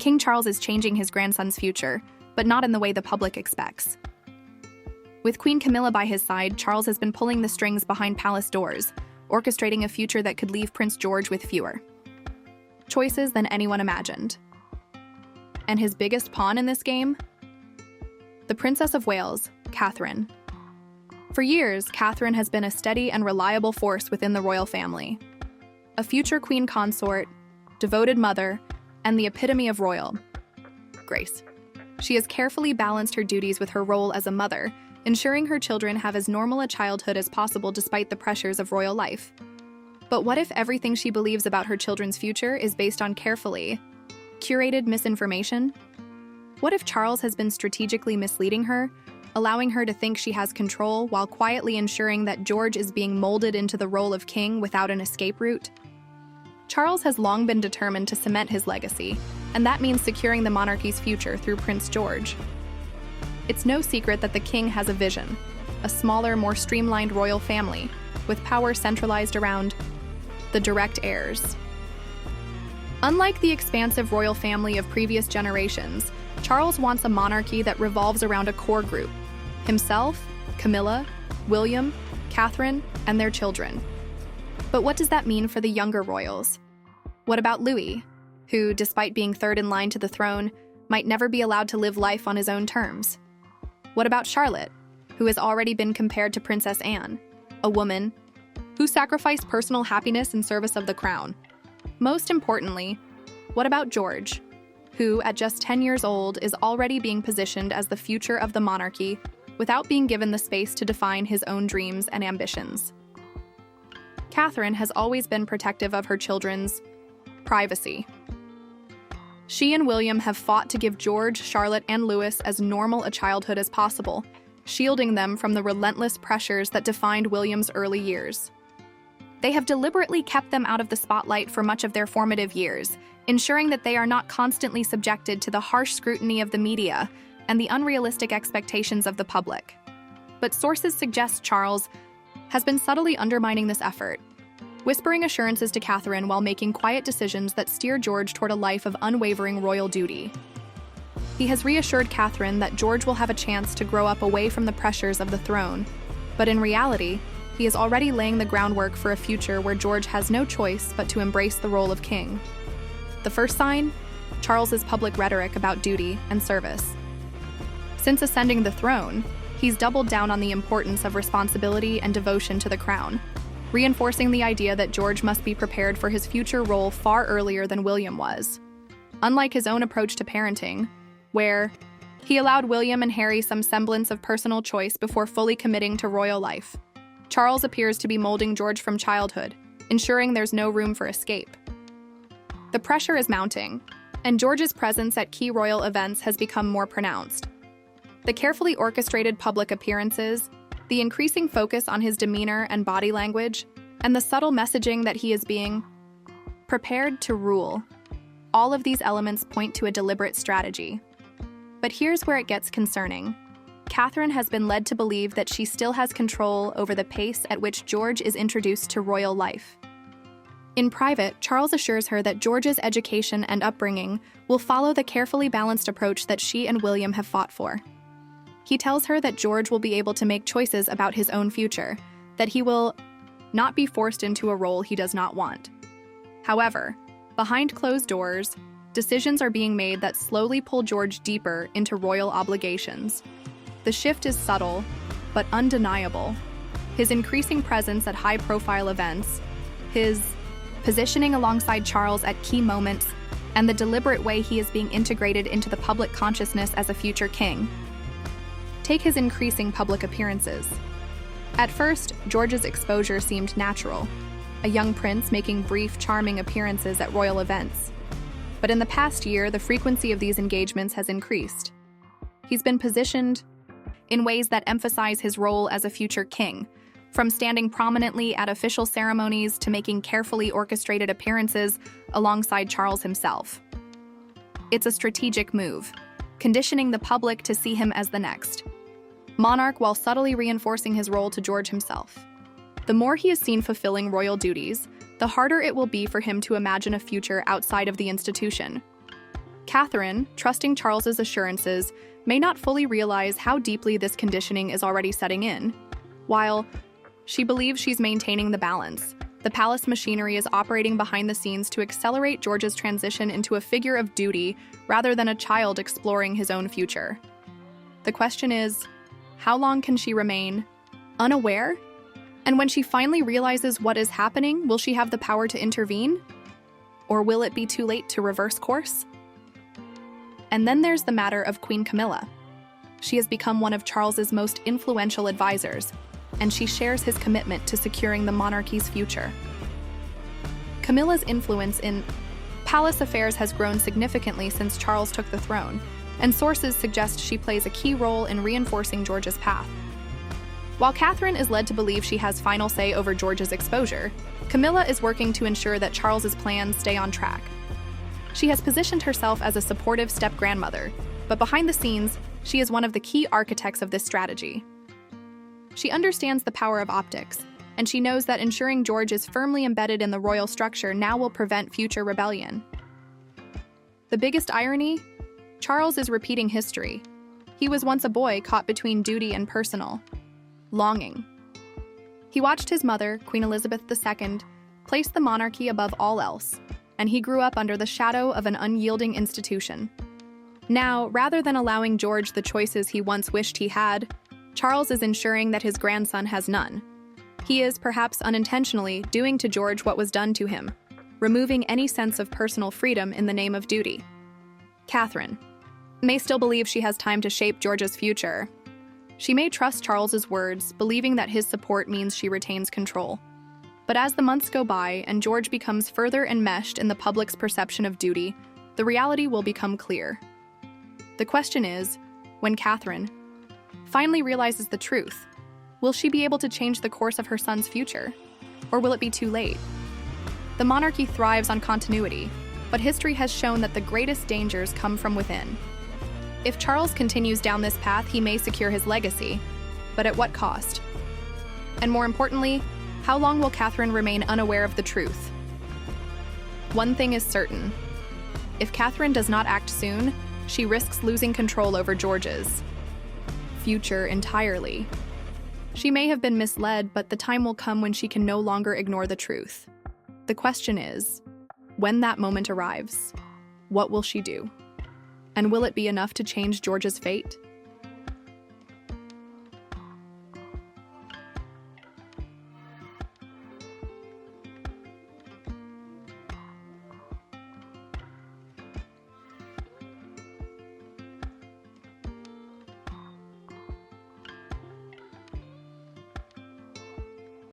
King Charles is changing his grandson's future, but not in the way the public expects. With Queen Camilla by his side, Charles has been pulling the strings behind palace doors, orchestrating a future that could leave Prince George with fewer choices than anyone imagined. And his biggest pawn in this game? The Princess of Wales, Catherine. For years, Catherine has been a steady and reliable force within the royal family. A future queen consort, devoted mother, and the epitome of royal grace. She has carefully balanced her duties with her role as a mother, ensuring her children have as normal a childhood as possible despite the pressures of royal life. But what if everything she believes about her children's future is based on carefully curated misinformation? What if Charles has been strategically misleading her, allowing her to think she has control while quietly ensuring that George is being molded into the role of king without an escape route? Charles has long been determined to cement his legacy, and that means securing the monarchy's future through Prince George. It's no secret that the king has a vision, a smaller, more streamlined royal family, with power centralized around the direct heirs. Unlike the expansive royal family of previous generations, Charles wants a monarchy that revolves around a core group: himself, Camilla, William, Catherine, and their children. But what does that mean for the younger royals? What about Louis, who, despite being third in line to the throne, might never be allowed to live life on his own terms? What about Charlotte, who has already been compared to Princess Anne, a woman who sacrificed personal happiness in service of the crown? Most importantly, what about George, who, at just 10 years old, is already being positioned as the future of the monarchy without being given the space to define his own dreams and ambitions? Catherine has always been protective of her children's privacy. She and William have fought to give George, Charlotte, and Louis as normal a childhood as possible, shielding them from the relentless pressures that defined William's early years. They have deliberately kept them out of the spotlight for much of their formative years, ensuring that they are not constantly subjected to the harsh scrutiny of the media and the unrealistic expectations of the public. But sources suggest Charles has been subtly undermining this effort, whispering assurances to Catherine while making quiet decisions that steer George toward a life of unwavering royal duty. He has reassured Catherine that George will have a chance to grow up away from the pressures of the throne, but in reality, he is already laying the groundwork for a future where George has no choice but to embrace the role of king. The first sign? Charles's public rhetoric about duty and service. Since ascending the throne, he's doubled down on the importance of responsibility and devotion to the crown, reinforcing the idea that George must be prepared for his future role far earlier than William was. Unlike his own approach to parenting, where he allowed William and Harry some semblance of personal choice before fully committing to royal life, Charles appears to be molding George from childhood, ensuring there's no room for escape. The pressure is mounting, and George's presence at key royal events has become more pronounced. The carefully orchestrated public appearances, the increasing focus on his demeanor and body language, and the subtle messaging that he is being prepared to rule. All of these elements point to a deliberate strategy. But here's where it gets concerning. Catherine has been led to believe that she still has control over the pace at which George is introduced to royal life. In private, Charles assures her that George's education and upbringing will follow the carefully balanced approach that she and William have fought for. He tells her that George will be able to make choices about his own future, that he will not be forced into a role he does not want. However, behind closed doors, decisions are being made that slowly pull George deeper into royal obligations. The shift is subtle, but undeniable. His increasing presence at high-profile events, his positioning alongside Charles at key moments, and the deliberate way he is being integrated into the public consciousness as a future king. Take his increasing public appearances. At first, George's exposure seemed natural, a young prince making brief, charming appearances at royal events. But in the past year, the frequency of these engagements has increased. He's been positioned in ways that emphasize his role as a future king, from standing prominently at official ceremonies to making carefully orchestrated appearances alongside Charles himself. It's a strategic move, conditioning the public to see him as the next monarch while subtly reinforcing his role to George himself. The more he is seen fulfilling royal duties, the harder it will be for him to imagine a future outside of the institution. Catherine, trusting Charles's assurances, may not fully realize how deeply this conditioning is already setting in. While she believes she's maintaining the balance, the palace machinery is operating behind the scenes to accelerate George's transition into a figure of duty rather than a child exploring his own future. The question is, how long can she remain unaware? And when she finally realizes what is happening, will she have the power to intervene? Or will it be too late to reverse course? And then there's the matter of Queen Camilla. She has become one of Charles's most influential advisors, and she shares his commitment to securing the monarchy's future. Camilla's influence in palace affairs has grown significantly since Charles took the throne, and sources suggest she plays a key role in reinforcing George's path. While Catherine is led to believe she has final say over George's exposure, Camilla is working to ensure that Charles's plans stay on track. She has positioned herself as a supportive step-grandmother, but behind the scenes, she is one of the key architects of this strategy. She understands the power of optics, and she knows that ensuring George is firmly embedded in the royal structure now will prevent future rebellion. The biggest irony? Charles is repeating history. He was once a boy caught between duty and personal longing. He watched his mother, Queen Elizabeth II, place the monarchy above all else, and he grew up under the shadow of an unyielding institution. Now, rather than allowing George the choices he once wished he had, Charles is ensuring that his grandson has none. He is, perhaps unintentionally, doing to George what was done to him, removing any sense of personal freedom in the name of duty. Catherine may still believe she has time to shape George's future. She may trust Charles's words, believing that his support means she retains control. But as the months go by and George becomes further enmeshed in the public's perception of duty, the reality will become clear. The question is, when Catherine finally realizes the truth, will she be able to change the course of her son's future? Or will it be too late? The monarchy thrives on continuity, but history has shown that the greatest dangers come from within. If Charles continues down this path, he may secure his legacy, but at what cost? And more importantly, how long will Catherine remain unaware of the truth? One thing is certain. If Catherine does not act soon, she risks losing control over George's future entirely. She may have been misled, but the time will come when she can no longer ignore the truth. The question is, when that moment arrives, what will she do? And will it be enough to change George's fate?